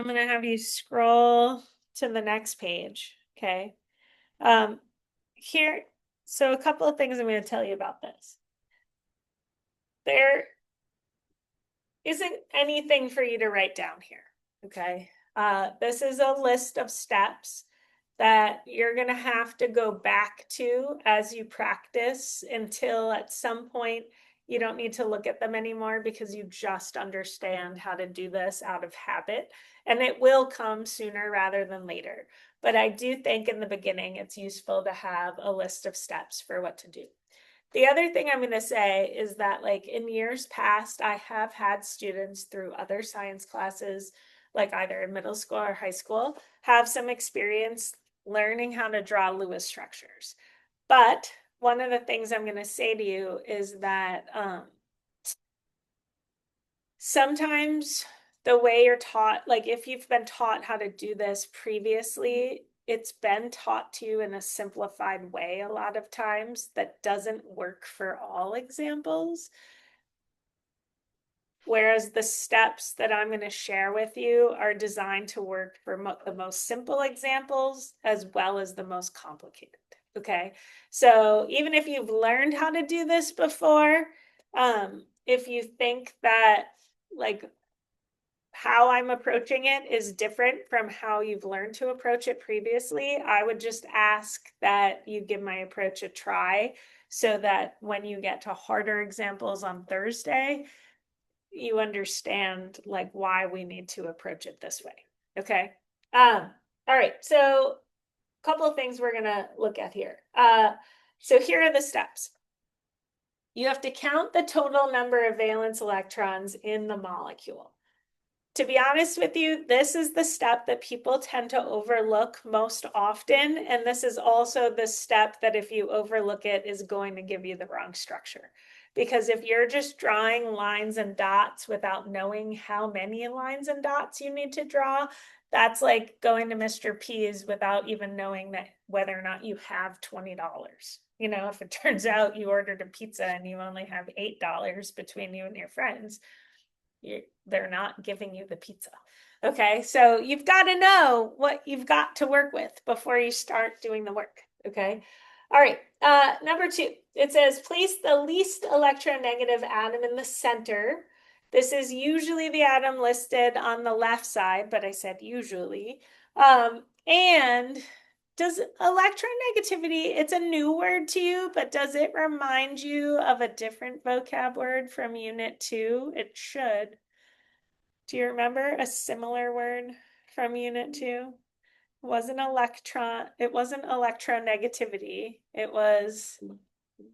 I'm going to have you scroll to the next page. Okay. Um, here, so a couple of things I'm going to tell you about this. There isn't anything for you to write down here. Okay. This is a list of steps that you're going to have to go back to as you practice until at some point you don't need to look at them anymore because you just understand how to do this out of habit. And it will come sooner rather than later. But I do think in the beginning it's useful to have a list of steps for what to do. The other thing I'm going to say is that, like, in years past, I have had students through other science classes, like either in middle school or high school, have some experience learning how to draw Lewis structures. But one of the things I'm going to say to you is that sometimes the way you're taught, like if you've been taught how to do this previously, it's been taught to you in a simplified way a lot of times that doesn't work for all examples. Whereas the steps that I'm going to share with you are designed to work for the most simple examples as well as the most complicated. Okay. So even if you've learned how to do this before, if you think that like how I'm approaching it is different from how you've learned to approach it previously, I would just ask that you give my approach a try so that when you get to harder examples on Thursday, you understand like why we need to approach it this way. Okay. All right. So a couple of things we're going to look at here. So here are the steps. You have to count the total number of valence electrons in the molecule. To be honest with you, this is the step that people tend to overlook most often. And this is also the step that if you overlook it is going to give you the wrong structure. Because if you're just drawing lines and dots without knowing how many lines and dots you need to draw, that's like going to Mr. P's without even knowing that whether or not you have $20. You know, if it turns out you ordered a pizza and you only have $8 between you and your friends, they're not giving you the pizza. Okay, so you've got to know what you've got to work with before you start doing the work. Okay, all right. Number 2, it says place the least electronegative atom in the center. This is usually the atom listed on the left side, but I said usually. And does electronegativity, it's a new word to you, but does it remind you of a different vocab word from Unit 2? It should. Do you remember a similar word from Unit 2? It wasn't electronegativity. It was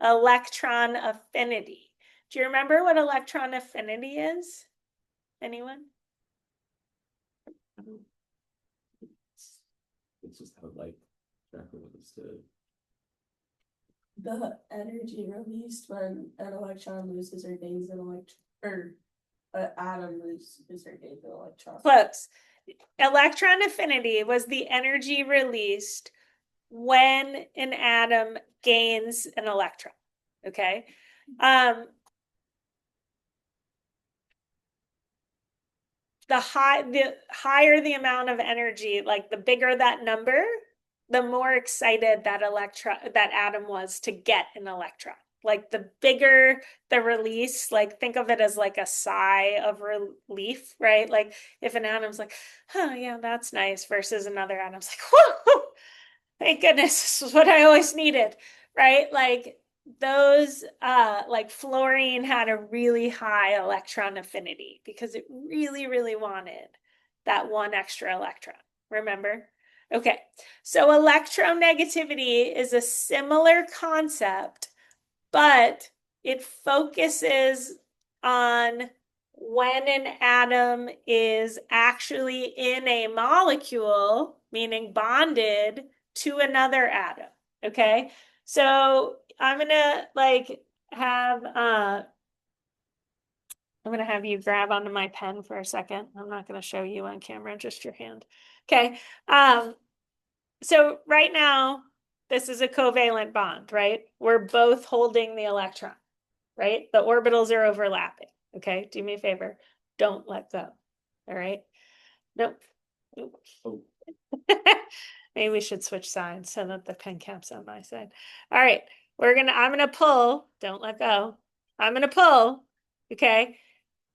electron affinity. Do you remember what electron affinity is? Anyone? It's just how light tracker was to the energy released when an electron loses or gains an electron, or an atom loses or gains an electron. Close. Electron affinity was the energy released when an atom gains an electron. Okay. The higher the amount of energy, like the bigger that number, the more excited that atom was to get an electron. Like the bigger the release, like think of it as like a sigh of relief, right? Like if an atom's like, oh yeah, that's nice, versus another atom's like, whoa, thank goodness, this is what I always needed, right? Like those like fluorine had a really high electron affinity because it really wanted that one extra electron. Remember? Okay, so electronegativity is a similar concept, but it focuses on when an atom is actually in a molecule, meaning bonded to another atom. Okay, so I'm gonna like have I'm gonna have you grab onto my pen for a second. I'm not gonna show you on camera, just your hand. Okay. So right now, this is a covalent bond, right? We're both holding the electron, right? The orbitals are overlapping. Okay, do me a favor. Don't let go. All right. Nope. Oop. Oh. Maybe we should switch sides so that the pen cap's on my side. All right, I'm gonna pull, don't let go. I'm gonna pull, okay?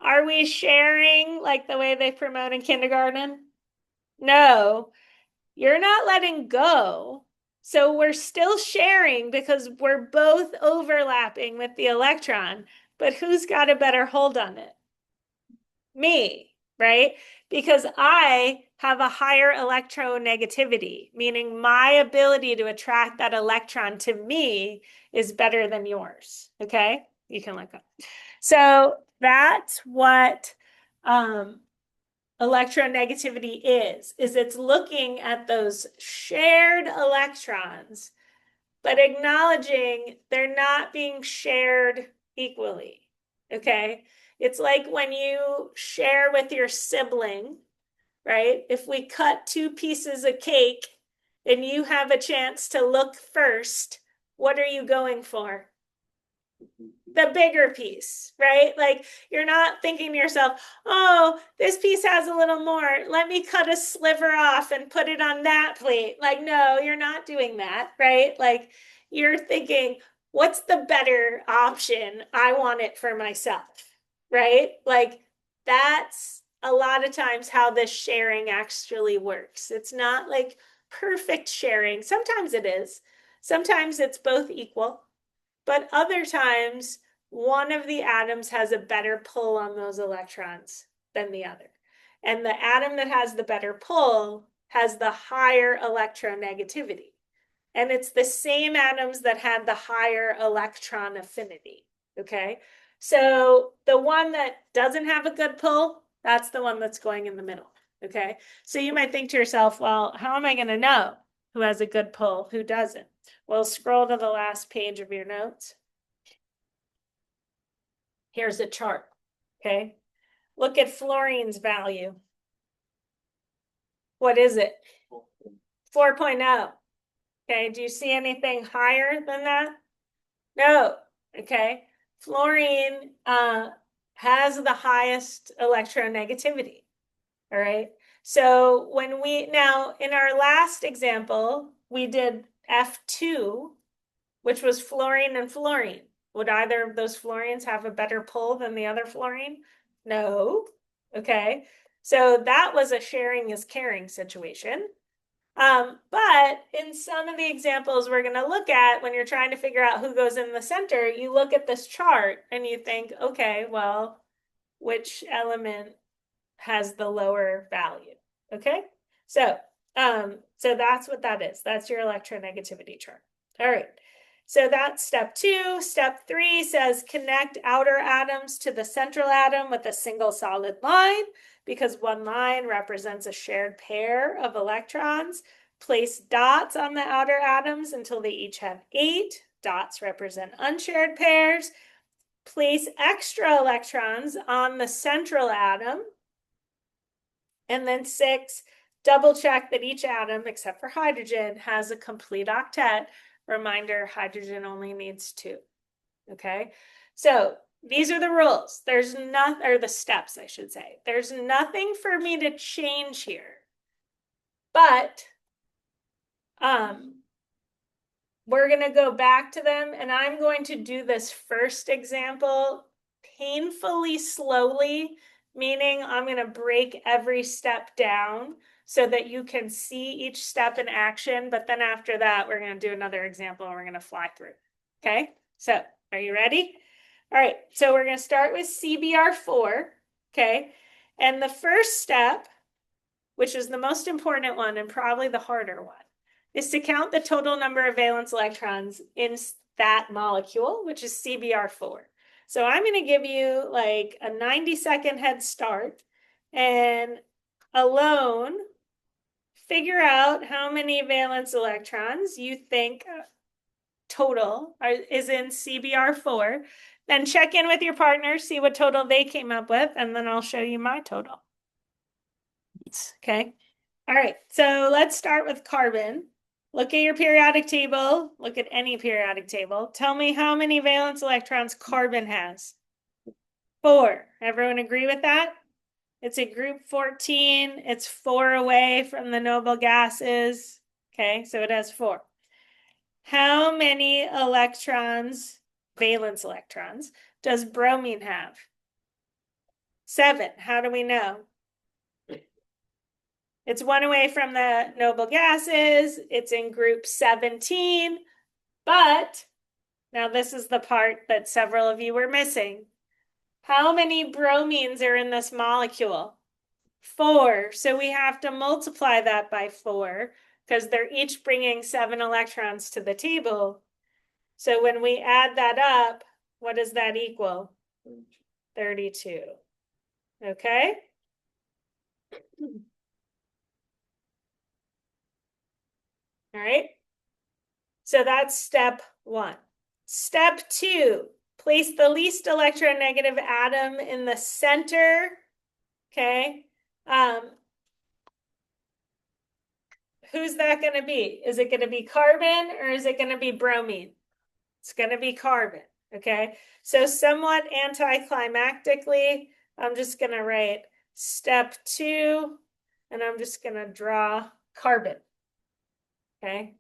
Are we sharing like the way they promote in kindergarten? No, you're not letting go. So we're still sharing because we're both overlapping with the electron, but who's got a better hold on it? Me, right? Because I have a higher electronegativity, meaning my ability to attract that electron to me is better than yours. Okay? You can let go. So that's what electronegativity is it's looking at those shared electrons, but acknowledging they're not being shared equally. Okay? It's like when you share with your sibling, right? If we cut two pieces of cake and you have a chance to look first, what are you going for? The bigger piece, right? Like you're not thinking to yourself, oh, this piece has a little more. Let me cut a sliver off and put it on that plate. Like, no, you're not doing that, right? Like you're thinking, what's the better option? I want it for myself, right? Like that's a lot of times how this sharing actually works. It's not like perfect sharing. Sometimes it is, sometimes it's both equal, but other times one of the atoms has a better pull on those electrons than the other. And the atom that has the better pull has the higher electronegativity. And it's the same atoms that had the higher electron affinity. Okay. So the one that doesn't have a good pull, that's the one that's going in the middle. Okay. So you might think to yourself, well, how am I going to know who has a good pull, who doesn't? Well, scroll to the last page of your notes. Here's a chart, okay? Look at fluorine's value. What is it? 4.0. Okay, do you see anything higher than that? No, okay. Fluorine has the highest electronegativity, all right? So when now in our last example, we did F2, which was fluorine and fluorine. Would either of those fluorines have a better pull than the other fluorine? No. Okay. So that was a sharing is caring situation. But in some of the examples we're going to look at, when you're trying to figure out who goes in the center, you look at this chart and you think, okay, well, which element has the lower value? Okay. So that's what that is. That's your electronegativity chart. All right. So that's step 2. Step 3 says connect outer atoms to the central atom with a single solid line, because one line represents a shared pair of electrons. Place dots on the outer atoms until they each have 8. Dots represent unshared pairs. Place extra electrons on the central atom. And then 6, double check that each atom, except for hydrogen, has a complete octet. Reminder, hydrogen only needs 2. Okay, so these are the rules. There's nothing, or the steps, I should say. There's nothing for me to change here. But we're going to go back to them, and I'm going to do this first example painfully slowly, meaning I'm going to break every step down so that you can see each step in action. But then after that, we're going to do another example and we're going to fly through. Okay, so are you ready? All right, so we're going to start with CBr4. Okay, and the first step, which is the most important one and probably the harder one, is to count the total number of valence electrons in that molecule, which is CBr4. So I'm going to give you like a 90-second head start and alone figure out how many valence electrons you think total is in CBr4. Then check in with your partner, see what total they came up with, and then I'll show you my total. Okay. All right. So let's start with carbon. Look at your periodic table. Look at any periodic table. Tell me how many valence electrons carbon has. 4. Everyone agree with that? It's a group 14. It's 4 away from the noble gases. Okay, so it has 4. How many electrons, valence electrons, does bromine have? 7. How do we know? It's 1 away from the noble gases. It's in group 17. But now this is the part that several of you were missing. How many bromines are in this molecule? 4. So we have to multiply that by 4 because they're each bringing 7 electrons to the table. So when we add that up, what does that equal? 32. Okay? All right. So that's step 1. Step 2, place the least electronegative atom in the center. Okay. Who's that going to be? Is it going to be carbon or is it going to be bromine? It's going to be carbon. Okay. So somewhat anticlimactically, I'm just going to write step 2 and I'm just going to draw carbon. Okay.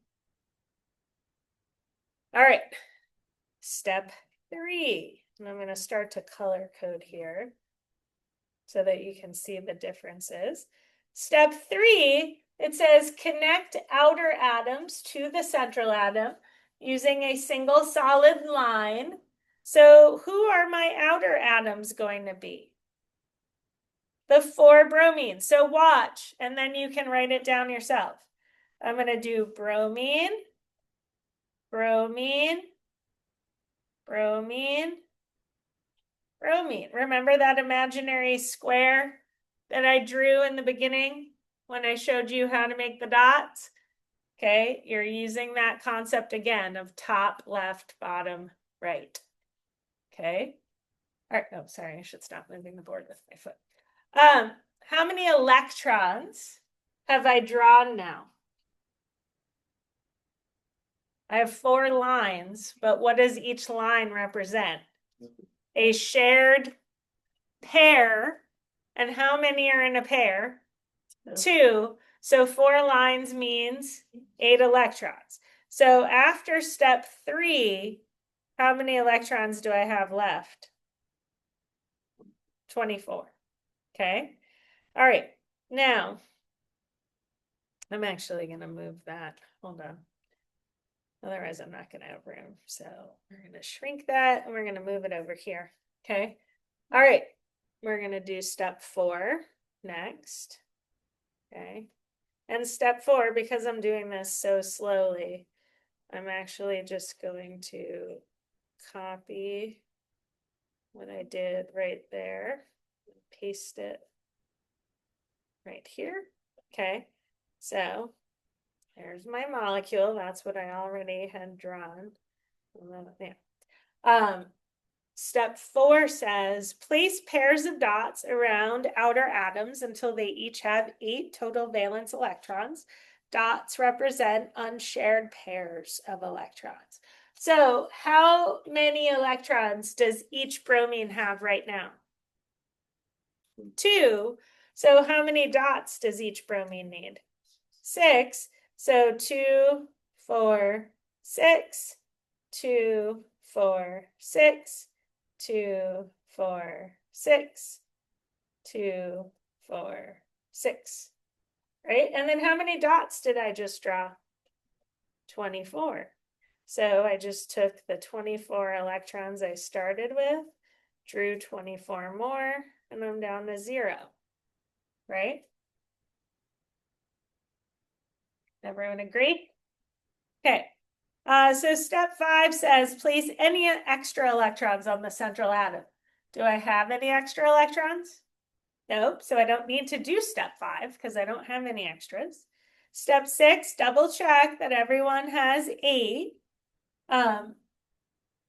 All right. Step 3. And I'm going to start to color code here so that you can see the differences. Step 3, it says connect outer atoms to the central atom using a single solid line. So who are my outer atoms going to be? The 4 bromines. So watch, and then you can write it down yourself. I'm going to do bromine, bromine, bromine, bromine. Remember that imaginary square that I drew in the beginning when I showed you how to make the dots? Okay, you're using that concept again of top, left, bottom, right. Okay. All right. Oh, sorry. I should stop moving the board with my foot. How many electrons have I drawn now? I have 4 lines, but what does each line represent? A shared pair. And how many are in a pair? 2. So 4 lines means 8 electrons. So after step 3, how many electrons do I have left? 24. Okay. All right. Now, I'm actually going to move that. Hold on. Otherwise, I'm not going to have room. So we're going to shrink that and we're going to move it over here. Okay. All right. We're going to do step 4 next. Okay. And step 4, because I'm doing this so slowly, I'm actually just going to copy what I did right there, paste it right here. Okay. So there's my molecule. That's what I already had drawn. Step 4 says, place pairs of dots around outer atoms until they each have 8 total valence electrons. Dots represent unshared pairs of electrons. So how many electrons does each bromine have right now? 2. So how many dots does each bromine need? 6. So 2, 4, 6, 2, 4, 6, 2, 4, 6, 2, 4, 6. Right? And then how many dots did I just draw? 24. So I just took the 24 electrons I started with, drew 24 more, and I'm down to 0. Right? Everyone agree? Okay. So step 5 says place any extra electrons on the central atom. Do I have any extra electrons? Nope. So I don't need to do step 5 because I don't have any extras. Step 6, double check that everyone has 8.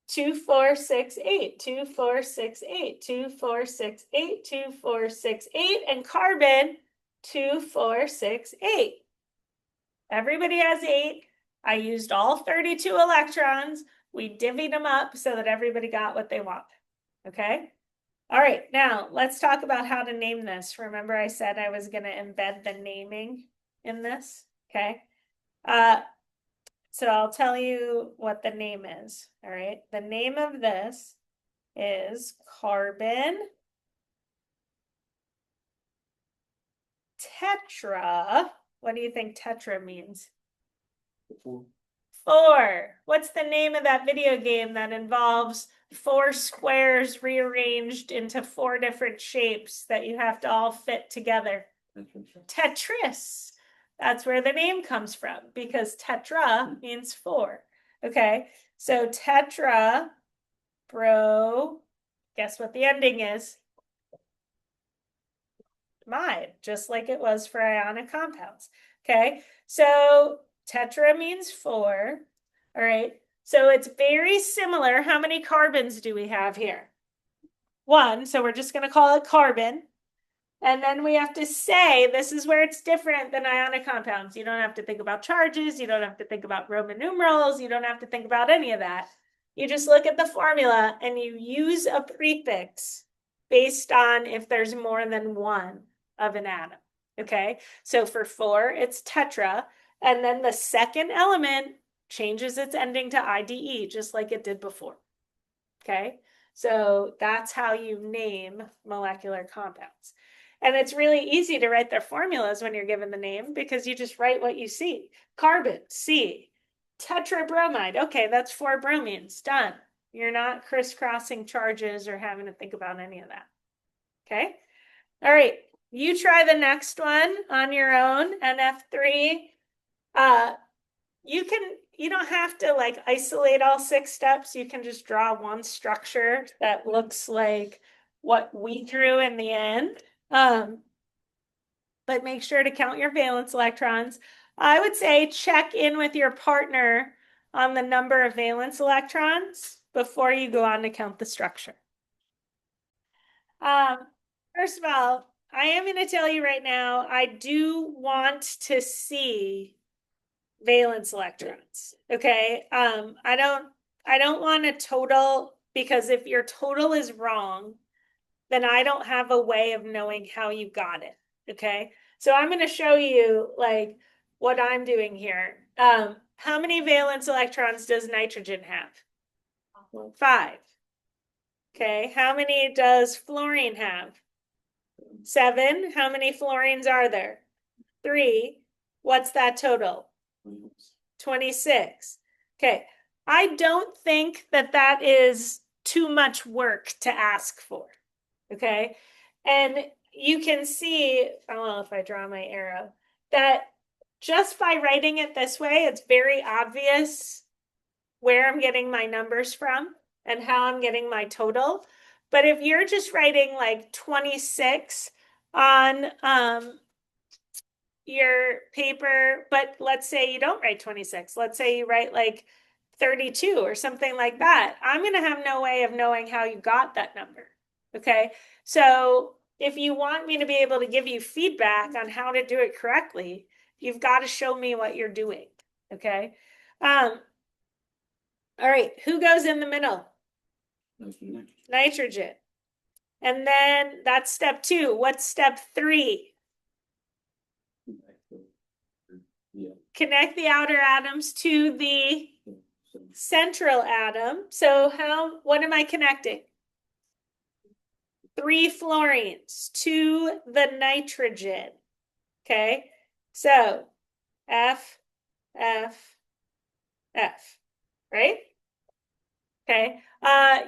2, 4, 6, 8, 2, 4, 6, 8, 2, 4, 6, 8, 2, 4, 6, 8, and carbon 2, 4, 6, 8. Everybody has 8. I used all 32 electrons. We divvied them up so that everybody got what they want. Okay. All right, now let's talk about how to name this. Remember I said I was gonna embed the naming in this, okay? So I'll tell you what the name is, all right? The name of this is carbon tetra. What do you think tetra means? Four. What's the name of that video game that involves four squares rearranged into four different shapes that you have to all fit together? Tetris. That's where the name comes from because tetra means four. Okay, so tetra, bro, guess what the ending is? Mide, just like it was for ionic compounds. Okay, so tetra means four. All right, so it's very similar. How many carbons do we have here? One, so we're just going to call it carbon. And then we have to say, this is where it's different than ionic compounds. You don't have to think about charges. You don't have to think about Roman numerals. You don't have to think about any of that. You just look at the formula and you use a prefix based on if there's more than one of an atom. Okay, so for four, it's tetra. And then the second element changes its ending to IDE, just like it did before. Okay, so that's how you name molecular compounds. And it's really easy to write their formulas when you're given the name because you just write what you see. Carbon, C. Tetrabromide, okay, that's four bromines, done. You're not crisscrossing charges or having to think about any of that. Okay, all right, you try the next one on your own, NF3. You don't have to like isolate all 6 steps. You can just draw one structure that looks like what we drew in the end. But make sure to count your valence electrons. I would say check in with your partner on the number of valence electrons before you go on to count the structure. First of all, I am going to tell you right now, I do want to see valence electrons. Okay. I don't want a total because if your total is wrong, then I don't have a way of knowing how you got it. Okay. So I'm going to show you like what I'm doing here. How many valence electrons does nitrogen have? 5. Okay. How many does fluorine have? 7. How many fluorines are there? 3. What's that total? 26. Okay. I don't think that that is too much work to ask for. Okay. And you can see, I don't know if I draw my arrow, that just by writing it this way, it's very obvious where I'm getting my numbers from and how I'm getting my total. But if you're just writing like 26 on your paper, but let's say you don't write 26, let's say you write like 32 or something like that, I'm going to have no way of knowing how you got that number. Okay, so if you want me to be able to give you feedback on how to do it correctly, you've got to show me what you're doing. Okay. All right, who goes in the middle? Nitrogen. And then that's step 2. What's step 3? Connect the outer atoms to the central atom. So what am I connecting? 3 fluorines to the nitrogen. Okay, so F, F, F, right? Okay,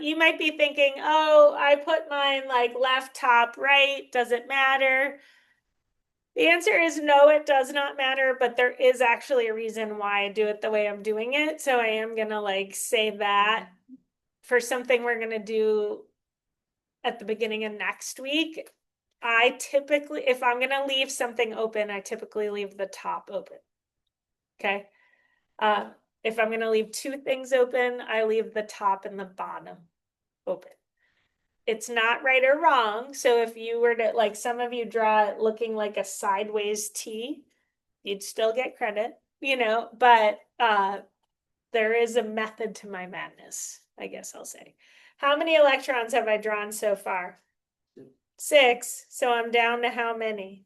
you might be thinking, oh, I put mine like left, top, right. Does it matter? The answer is no, it does not matter, but there is actually a reason why I do it the way I'm doing it. So I am going to like say that for something we're going to do at the beginning of next week. I typically, if I'm going to leave something open, I typically leave the top open. Okay. If I'm going to leave 2 things open, I leave the top and the bottom open. It's not right or wrong. So if you were to, like some of you draw it looking like a sideways T, you'd still get credit, but there is a method to my madness, I guess I'll say. How many electrons have I drawn so far? 6, so I'm down to how many?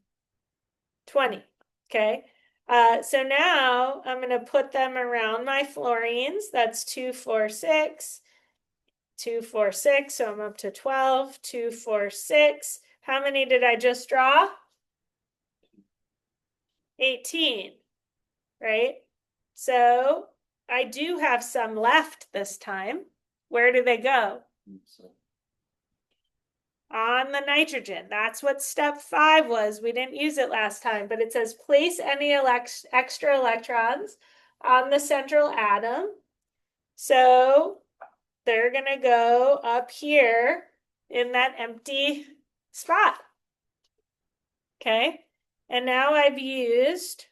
20, okay? So now I'm gonna put them around my fluorines. That's 2, 4, 6. 2, 4, 6, so I'm up to 12. 2, 4, 6. How many did I just draw? 18, right? So I do have some left this time. Where do they go? So, On the nitrogen. That's what step 5 was. We didn't use it last time, but it says place any extra electrons on the central atom. So they're going to go up here in that empty spot. Okay. And now I've used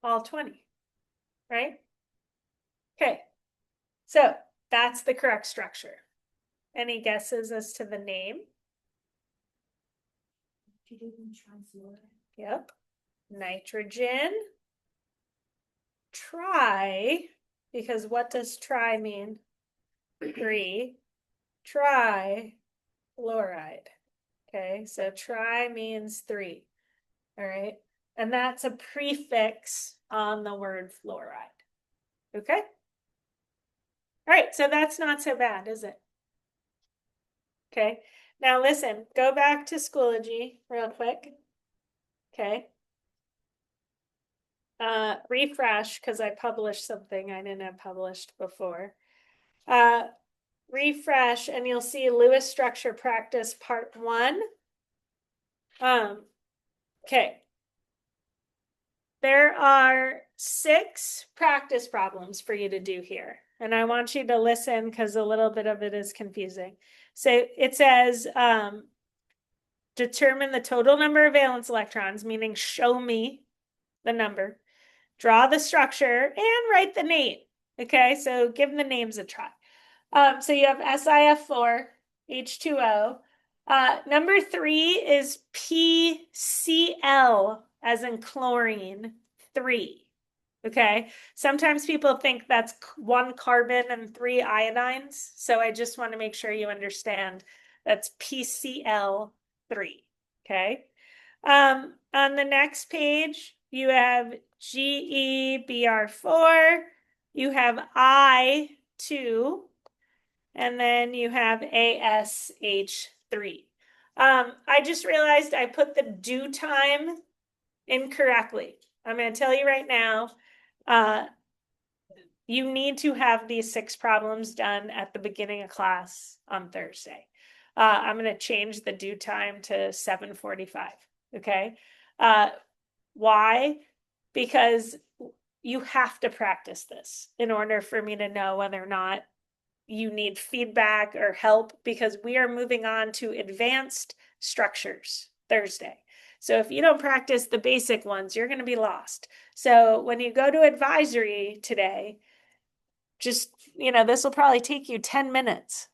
all 20, right? Okay. So that's the correct structure. Any guesses as to the name? Yep. Nitrogen. Tri, because what does tri mean? 3. Trifluoride. Okay, so tri means 3. All right. And that's a prefix on the word fluoride. Okay. All right, so that's not so bad, is it? Okay. Now listen, go back to Schoology real quick. Okay. Refresh, because I published something I didn't have published before. Refresh and you'll see Lewis structure practice part 1. Okay. There are 6 practice problems for you to do here. And I want you to listen because a little bit of it is confusing. So it says, determine the total number of valence electrons, meaning show me the number, draw the structure, and write the name. Okay, so give the names a try. So you have SiF4, H2O. Number 3 is PCl, as in chlorine, 3. Okay, sometimes people think that's 1 carbon and 3 iodines. So I just want to make sure you understand that's PCl 3. Okay. On the next page, you have GeBr4, you have I2, and then you have ASH3. I just realized I put the due time incorrectly. I'm going to tell you right now, you need to have these 6 problems done at the beginning of class on Thursday. I'm going to change the due time to 7:45. Okay. Why? Because you have to practice this in order for me to know whether or not you need feedback or help, because we are moving on to advanced structures Thursday. So if you don't practice the basic ones, you're going to be lost. So when you go to advisory today, just, this will probably take you 10 minutes.